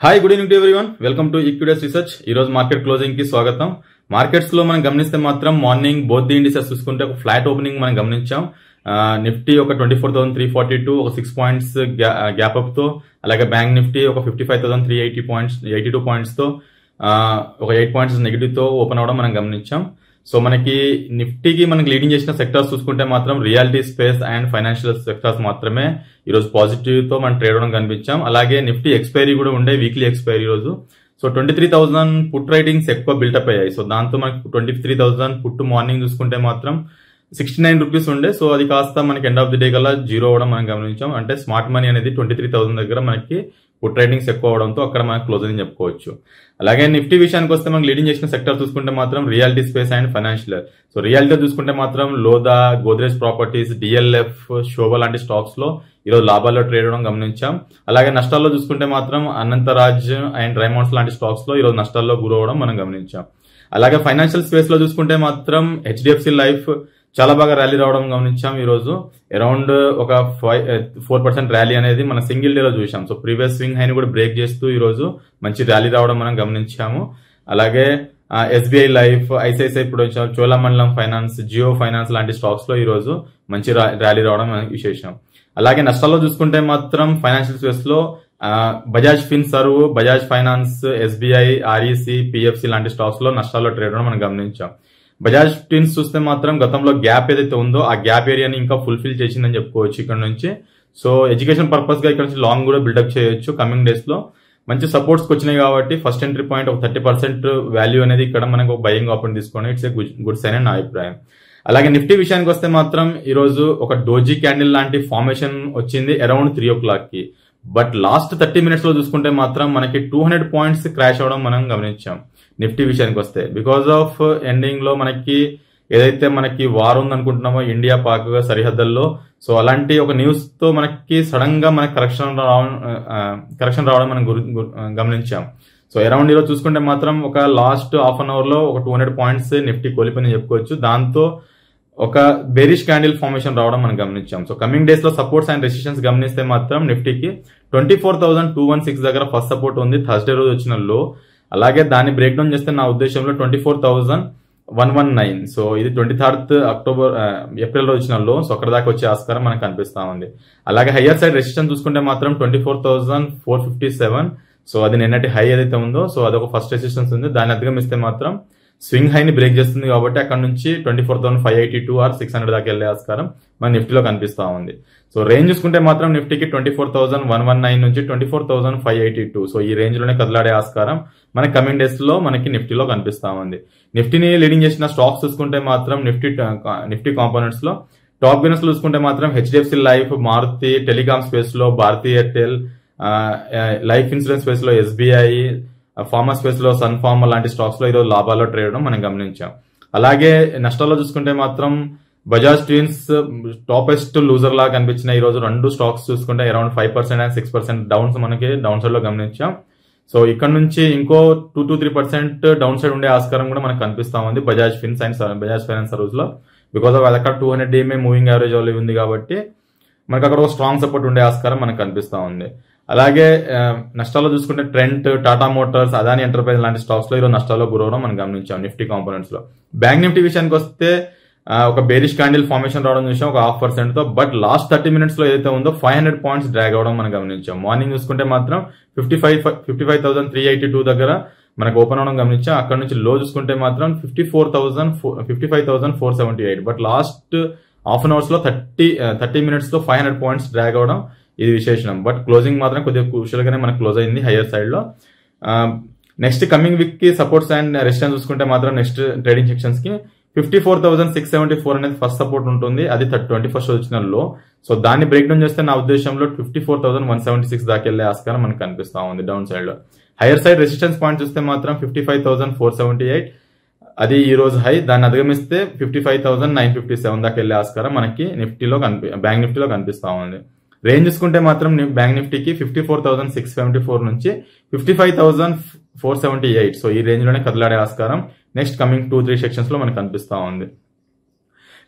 Hi good evening to everyone welcome to equities research. ఈ రోజు market closing కి స్వాగతం. మార్కెట్స్ లో మనం గమనిస్తే మాత్రం మార్నింగ్ బోత్ ది ఇండిసెస్ చూసుకుంటే ఒక ఫ్లాట్ ఓపెనింగ్ మనం గమనించాం. నిఫ్టీ ఒక 24,342 ఒక 6 పాయింట్స్ గ్యాప్ అప్ తో, అలాగే బ్యాంక్ నిఫ్టీ ఒక 55,382 పాయింట్స్ తో ఒక 8 పాయింట్స్ నెగిటివ్ తో ఓపెన్ అవడం మనం గమనించాం. సో మనకి నిఫ్టీకి మనకి లీడింగ్ చేసిన సెక్టర్స్ చూసుకుంటే మాత్రం reality space and financial sectors మాత్రమే ఈ రోజు పాజిటివ్ తో మనం ట్రేడ్ అవడం కనిపించాం. అలాగే నిఫ్టీ ఎక్స్పైరీ కూడా ఉండే, వీక్లీ ఎక్స్పైరీ రోజు. సో 23,000 పుట్ రైటింగ్స్ ఎక్కువ బిల్టప్ అయ్యాయి. సో దాంతో మనకి 23,000 పుట్ మార్నింగ్ చూసుకుంటే మాత్రం 69 రూపీస్ ఉండే. సో అది కాస్త మనకి ఎండ్ ఆఫ్ ది డే కల్లా జీరో అవడం మనం గమనించాం. అంటే స్మార్ట్ మనీ అనేది 23,000 దగ్గర మనకి పుట్ రైటింగ్స్ ఎక్కువ అవడంతో అక్కడ మనకు క్లోజ్ అని చెప్పుకోవచ్చు. అలాగే నిఫ్టీ విషయానికి వస్తే మనకి లీడింగ్ చేసిన సెక్టర్ చూసుకుంటే మాత్రం reality space and financial. So reality చూసుకుంటే మాత్రం లోదా, గోద్రేజ్ ప్రాపర్టీస్, డిఎల్ఎఫ్, శోభ లాంటి స్టాక్స్ లో ఈరోజు లాభాల్లో ట్రేడ్ అవడం గమనించాం. అలాగే నష్టాల్లో చూసుకుంటే మాత్రం అనంతరాజ్ అండ్ రైమౌండ్స్ లాంటి స్టాక్స్ లో ఈరోజు నష్టాల్లో గురవడం మనం గమనించాం. అలాగే ఫైనాన్షియల్ స్పేస్ లో చూసుకుంటే మాత్రం హెచ్డిఎఫ్సి లైఫ్ చాలా బాగా ర్యాలీ రావడం గమనించాం. ఈ రోజు అరౌండ్ ఒక 4% ర్యాలీ అనేది మన సింగిల్ డే లో చూసాం. సో ప్రీవియస్ స్వింగ్ హైని కూడా బ్రేక్ చేస్తూ ఈ రోజు మంచి ర్యాలీ రావడం మనం గమనించాము. అలాగే SBI life, ICICI production, Cholamandalam finance, Jio finance లాంటి స్టాక్స్ లో ఈ రోజు మంచి ర్యాలీ రావడం విశేషం. అలాగే నష్టాల్లో చూసుకుంటే మాత్రం ఫైనాన్షియల్ స్పేస్ లో Bajaj Finserv, Bajaj finance, SBI, REC, PFC లాంటి స్టాక్స్ లో నష్టాల్లో ట్రేడ్ అవడం మనం గమనించాం. బజాజ్ ఫిన్స్ చూస్తే మాత్రం గతంలో గ్యాప్ ఏదైతే ఉందో ఆ గ్యాప్ ఏరియాని ఇంకా ఫుల్ఫిల్ చేసిందని చెప్పుకోవచ్చు ఇక్కడ నుంచి. సో ఎడ్యుకేషన్ పర్పస్ గా ఇక్కడ నుంచి లాంగ్ కూడా బిల్డప్ చేయొచ్చు. కమింగ్ డేస్ లో మంచి సపోర్ట్స్ వచ్చినాయి కాబట్టి ఫస్ట్ ఎంట్రీ పాయింట్ ఒక 30% వాల్యూ అనేది ఇక్కడ మనకు బయింగ్ ఆపర్చునిటీ తీసుకోవడం ఇట్స్ ఏ గుడ్ సైన్ అని నా అభిప్రాయం. అలాగే నిఫ్టీ విషయానికి వస్తే మాత్రం ఈ రోజు ఒక డోజీ క్యాండిల్ లాంటి ఫార్మేషన్ వచ్చింది అరౌండ్ 3 o'clock కి. బట్ లాస్ట్ 30 minutes లో చూసుకుంటే మాత్రం మనకి 200 పాయింట్స్ క్రాష్ అవడం మనం గమనించాం నిఫ్టీ విషయానికి వస్తే. బికాస్ ఆఫ్ ఎండింగ్ లో మనకి ఏదైతే మనకి వార్ ఉందనుకుంటున్నామో ఇండియా పాక్ సరిహద్దుల్లో, సో అలాంటి ఒక న్యూస్ తో మనకి సడన్ గా మనకి కరెక్షన్ రావడం మనం గమనించాం. సో అరౌండ్ ఈరోజు చూసుకుంటే మాత్రం ఒక లాస్ట్ హాఫ్ అన్ అవర్ లో ఒక 200 పాయింట్స్ నిఫ్టీ కోల్పోయిందని చెప్పుకోవచ్చు. దాంతో ఒక బేరిష్ క్యాండిల్ ఫార్మేషన్ రావడం మనం గమనించాం. సో కమింగ్ డేస్ లో సపోర్ట్స్ అండ్ రెసిస్టెన్స్ గమనిస్తే మాత్రం నిఫ్టీకి 24,216 దగ్గర ఫస్ట్ సపోర్ట్ ఉంది, థర్స్డే రోజు వచ్చిన లో. అలాగే దాన్ని బ్రేక్ డౌన్ చేస్తే నా ఉద్దేశంలో 24,119. సో ఇది 23rd ఏప్రిల్ రోజు వచ్చిన లో. సో అక్కడ దాకా వచ్చే ఆస్కారం మనకు కనిపిస్తా ఉంది. అలాగే హయ్యర్ సైడ్ రెసిస్టెన్స్ చూసుకుంటే మాత్రం 24,457. సో అది నిన్నటి హై ఏదైతే ఉందో సో అదొక ఫస్ట్ రెసిస్టెన్స్ ఉంది. దాన్ని అధిగమిస్తే మాత్రం స్వింగ్ హైని బ్రేక్ చేస్తుంది కాబట్టి అక్కడ నుంచి 24,582 ఆర్ 600 దాకా వెళ్లే ఆస్కారం మన నిఫ్టీలో కనిపిస్తా ఉంది. సో రేంజ్ చూసుకుంటే మాత్రం నిఫ్టీకి 24,119 నుంచి 24,582. సో ఈ రేంజ్ లోనే కదలాడే ఆస్కారం మన కమింగ్ డేస్ లో మనకి నిఫ్టీలో కనిపిస్తా ఉంది. నిఫ్టీని లీడింగ్ చేసిన స్టాక్స్ చూసుకుంటే మాత్రం నిఫ్టీ కాంపోనెంట్స్ లో టాప్ గెయినర్స్ చూసుకుంటే మాత్రం HDFC life, Maruti, telecom space లో Bharti Airtel, life insurance space లో ఎస్బీఐ, ఫార్మా స్పేస్ లో సన్ ఫార్మా లాంటి స్టాక్స్ లో ఈరోజు లాభాల్లో ట్రేడ్ అవడం మనం గమనించాం. అలాగే నష్టాల్లో చూసుకుంటే మాత్రం బజాజ్ ట్విన్స్ టాపెస్ట్ లూజర్ లా కనిపించిన ఈ రోజు రెండు స్టాక్స్ చూసుకుంటే అరౌండ్ 5% అండ్ 6% డౌన్స్ మనకి డౌన్ సైడ్ లో గమనించాం. సో ఇక్కడ నుంచి ఇంకో 2 to 3% డౌన్ సైడ్ ఉండే ఆస్కారం కూడా మనకు కనిపిస్తా ఉంది Bajaj Finserv and Bajaj finance service లో. బికాస్ ఆఫ్ అదక్కడ 200 DMA మూవింగ్ యావరేజ్ ఉంది కాబట్టి మనకు అక్కడ ఒక స్ట్రాంగ్ సపోర్ట్ ఉండే ఆస్కారం మనకు కనిపిస్తా ఉంది. అలాగే నష్టాల్లో చూసుకుంటే Trent, Tata Motors, Adani enterprise లాంటి స్టాక్స్ లో ఈరోజు నష్టాల్లో గురవడం మనం గమనించాం నిఫ్టీ కాంపోనెంట్స్ లో. బ్యాంక్ నిఫ్టీ విషయానికి వస్తే ఒక బేరిష్ క్యాండిల్ ఫార్మేషన్ రావడం చూసాం ఒక 0.5% తో. బట్ లాస్ట్ 30 minutes లో ఏదైతే ఉందో 500 పాయింట్స్ డ్రాగ్ అవడం మనం గమనించాం. మార్నింగ్ చూసుకుంటే మాత్రం 55,382 దగ్గర మనకు ఓపెన్ అవడం గమనించాం. అక్కడ నుంచి లో చూసుకుంటే మాత్రం 55,478. But last half an hours లో 30 minutes లో 500 పాయింట్స్ డ్రాగ్ అవడం ఇది విశేషం. బట్ క్లోజింగ్ మాత్రం కొద్దిగా క్రూషియల్ గానే మనకు క్లోజ్ అయింది హయ్యర్ సైడ్ లో. నెక్స్ట్ కమింగ్ వీక్ కి సపోర్ట్స్ అండ్ రెసిస్టెన్స్ చూసుకుంటే మాత్రం నెక్స్ట్ ట్రేడింగ్ సెక్షన్స్ కి 54,674 అనేది ఫస్ట్ సపోర్ట్ ఉంటుంది. అది 21st వచ్చిన లో. సో దాన్ని బ్రేక్ డౌన్ చేస్తే నా ఉద్దేశంలో 54,176 దాకా వెళ్లే ఆస్కారం మనకు కనిపిస్తా ఉంది డౌన్ సైడ్ లో. హైయర్ సైడ్ రెసిస్టెన్స్ పాయింట్ చూస్తే మాత్రం 55,478 అది ఈ రోజు హై. దాన్ని అధిగమిస్తే 55,957 దాకా వెళ్లే ఆస్కారం మనకి బ్యాంక్ నిఫ్టీలో కనిపిస్తా ఉంది. రేంజ్ చూసుకుంటే మాత్రం బ్యాంక్ నిఫ్టీకి 54,674 నుంచి 55,478. సో ఈ రేంజ్ లోనే కదలాడే ఆస్కారం నెక్స్ట్ కమింగ్ 2-3 సెక్షన్స్ లో మనకు కనిపిస్తా ఉంది.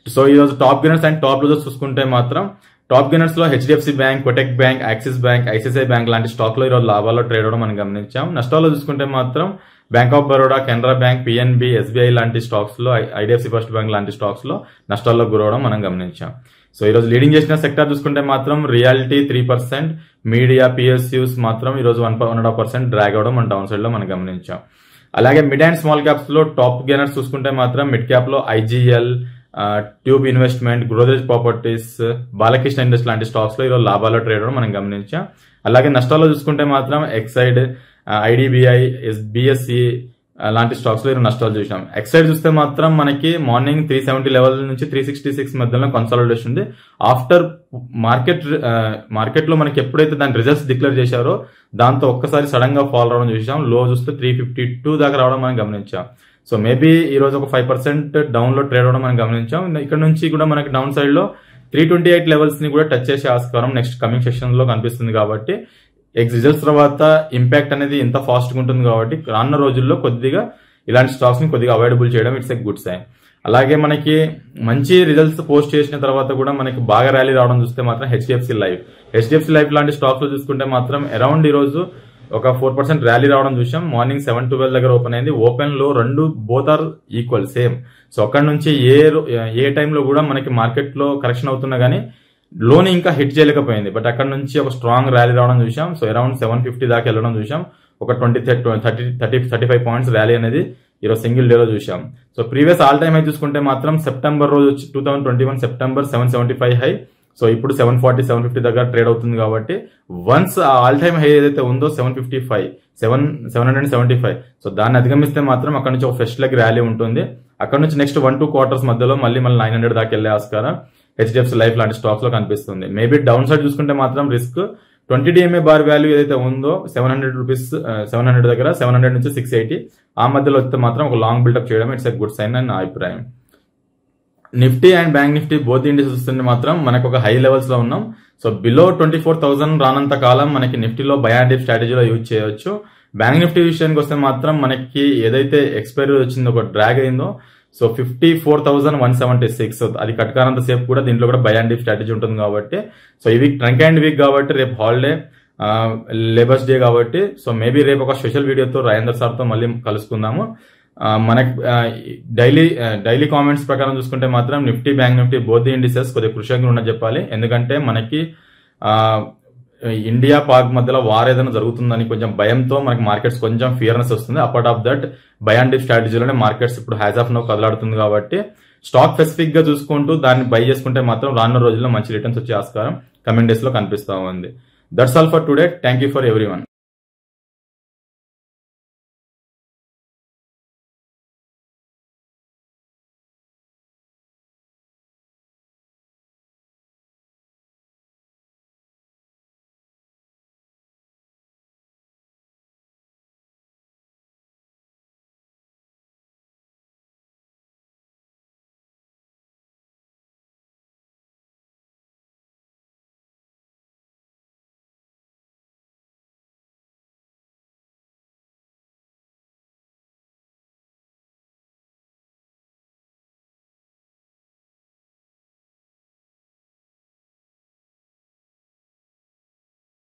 సో ఈ రోజు top gainers and top losers చూసుకుంటే మాత్రం టాప్ గెయినర్స్ లో HDFC bank, Kotak bank, axis bank, ICICI bank లాంటి స్టాక్ లో ఈరోజు లాభాల్లో ట్రేడ్ అవడం మనం గమనించాం. నష్టాల్లో చూసుకుంటే మాత్రం bank of Baroda, Canara bank, PNB, SBI లాంటి స్టాక్స్ లో, ఐడిఎఫ్సి ఫస్ట్ బ్యాంక్ లాంటి స్టాక్స్ లో నష్టాల్లో గురవడం మనం గమనించాం. సో ఈరోజు లీడింగ్ చేసిన సెక్టర్ చూసుకుంటే మాత్రం రియాలిటీ 3%, మీడియా, పిఎస్యూస్ మాత్రం ఈరోజు 1.5% డ్రాగ్ అవడం మన డౌన్ సైడ్ లో మనం గమనించాం. అలాగే మిడ్ అండ్ స్మాల్ క్యాప్స్ లో టాప్ గెయినర్స్ చూసుకుంటే మాత్రం మిడ్ క్యాప్ లో IGL, tube investment, Godrej properties, Balakrishna industry లాంటి స్టాక్స్ లో ఈరోజు లాభాల్లో ట్రేడ్ అవడం మనం గమనించాం. అలాగే నష్టాల్లో చూసుకుంటే మాత్రం ఎక్సైడ్, ఐడిబిఐ, బిఎస్సి లాంటి స్టాక్స్ లో ఈరోజు నష్టాలు చూసాం. ఎక్సైడ్ చూస్తే మాత్రం మనకి మార్నింగ్ 370 లెవెల్ నుంచి 366 మధ్యలో కన్సాలిడేషన్ ఉంది. ఆఫ్టర్ మార్కెట్ లో మనకి ఎప్పుడైతే దాని రిజల్ట్స్ డిక్లేర్ చేశారో దాంతో ఒక్కసారి సడన్ గా ఫాల్ రావడం చూసాం. లో చూస్తే 352 దాకా రావడం మనం గమనించాం. సో మేబీ ఈ రోజు ఒక 5% డౌన్ లో ట్రేడ్ అవడం మనం గమనించాం. ఇక్కడ నుంచి కూడా మనకి డౌన్ సైడ్ లో 328 లెవెల్స్ ని కూడా టచ్ చేసే ఆస్కారం నెక్స్ట్ కమింగ్ సెషన్ లో కనిపిస్తుంది. కాబట్టి రిజల్ట్స్ తర్వాత ఇంపాక్ట్ అనేది ఎంత ఫాస్ట్ గా ఉంటుంది కాబట్టి రానున్న రోజుల్లో కొద్దిగా ఇలాంటి స్టాక్స్ ని కొద్దిగా అవైలబుల్ చేయడం ఇట్స్ ఎ గుడ్ సైన్. అలాగే మనకి మంచి రిజల్ట్స్ పోస్ట్ చేసిన తర్వాత కూడా మనకి బాగా ర్యాలీ రావడం చూస్తే మాత్రం హెచ్డిఎఫ్సి లైఫ్ లాంటి స్టాక్స్ లో చూసుకుంటే మాత్రం అరౌండ్ ఈ రోజు ఒక 4% ర్యాలీ రావడం చూసాం. మార్నింగ్ 712 దగ్గర ఓపెన్ అయింది. ఓపెన్ లో రెండు both are equal same. So అక్కడ నుంచి ఏ టైంలో కూడా మనకి మార్కెట్ లో కరెక్షన్ అవుతున్నా గానీ లోని ఇంకా హిట్ చేయలేకపోయింది. బట్ అక్కడ నుంచి ఒక స్ట్రాంగ్ ర్యాలీ రావడం చూసాం. సో అరౌండ్ 750 దాకా వెళ్ళడం చూసాం. ఒక 35 పాయింట్స్ ర్యాలీ అనేది ఈరోజు సింగిల్ డే లో చూసాం. So previous all time high చూసుకుంటే మాత్రం సెప్టెంబర్ రోజు 2021 సెప్టెంబర్ 775 హై. సో ఇప్పుడు 740, 750 దగ్గర ట్రేడ్ అవుతుంది. కాబట్టి వన్స్ ఆల్ టైమ్ హై ఏదైతే ఉందో 775 సో దాన్ని అధిగమిస్తే మాత్రం అక్కడ నుంచి ఒక ఫస్ట్ లెగ్ ర్యాలీ ఉంటుంది. అక్కడ నుంచి నెక్స్ట్ 1-2 క్వార్టర్స్ మధ్యలో మళ్ళీ 900 దాకా వెళ్లే ఆస్కారం హెచ్డిఎఫ్సి లైఫ్ లాంటి స్టాక్స్ లో కనిపిస్తుంది. మేబీ డౌన్ సైడ్ చూసుకుంటే మాత్రం రిస్క్ 20 DMA బార్ వాల్యూ ఏదైతే ఉందో 700 రూపీస్, 700 దగ్గర 700 నుంచి 680 ఆ మధ్యలో వస్తే మాత్రం ఒక లాంగ్ బిల్డప్ చేయడం ఇట్స్ ఎ గుడ్ సైన్ అని నా అభిప్రాయం. Nifty and bank Nifty both indices చూస్తుంటే మాత్రం మనకు ఒక హై లెవెల్స్ లో ఉన్నాం. సో బిలో 24,000 రానంత కాలం మనకి నిఫ్టీలో బై అండ్ డిప్ స్ట్రాటజీలో యూజ్ చేయొచ్చు. బ్యాంక్ నిఫ్టీ విషయానికి వస్తే మాత్రం మనకి ఏదైతే ఎక్స్పైరీ వచ్చిందో ఒక డ్రాగ్ అయిందో సో 54,176 అది కట్కానంత సేపు కూడా దీంట్లో కూడా బై అండ్ డిప్ స్ట్రాటజీ ఉంటుంది. కాబట్టి సో ఈ వీక్ ట్రంక్ అండ్ వీక్ కాబట్టి రేపు హాలిడే, లేబర్స్ డే కాబట్టి సో మేబీ రేపు ఒక స్పెషల్ వీడియోతో రాజేందర్ సార్ తో మళ్ళీ కలుసుకుందాము. మనకి డైలీ కామెంట్స్ ప్రకారం చూసుకుంటే మాత్రం Nifty, bank Nifty both indices కొద్దిగా కృషంగా ఉన్నది చెప్పాలి. ఎందుకంటే మనకి ఇండియా పాక్ మధ్యలో వార్ ఏదైనా జరుగుతుందని కొంచెం భయంతో మనకి మార్కెట్స్ కొంచెం ఫియర్నెస్ వస్తుంది. Apart of that buy and dip స్ట్రాటజీలోనే మార్కెట్స్ ఇప్పుడు హ్యాజ్ ఆఫ్ నో కదలాడుతుంది. కాబట్టి స్టాక్ స్పెసిఫిక్ గా చూసుకుంటూ దాన్ని బై చేసుకుంటే మాత్రం రానున్న రోజుల్లో మంచి రిటర్న్స్ వచ్చే ఆస్కారం కమింగ్ డేస్ లో కనిపిస్తా ఉంది. That's all for today. Thank you for everyone.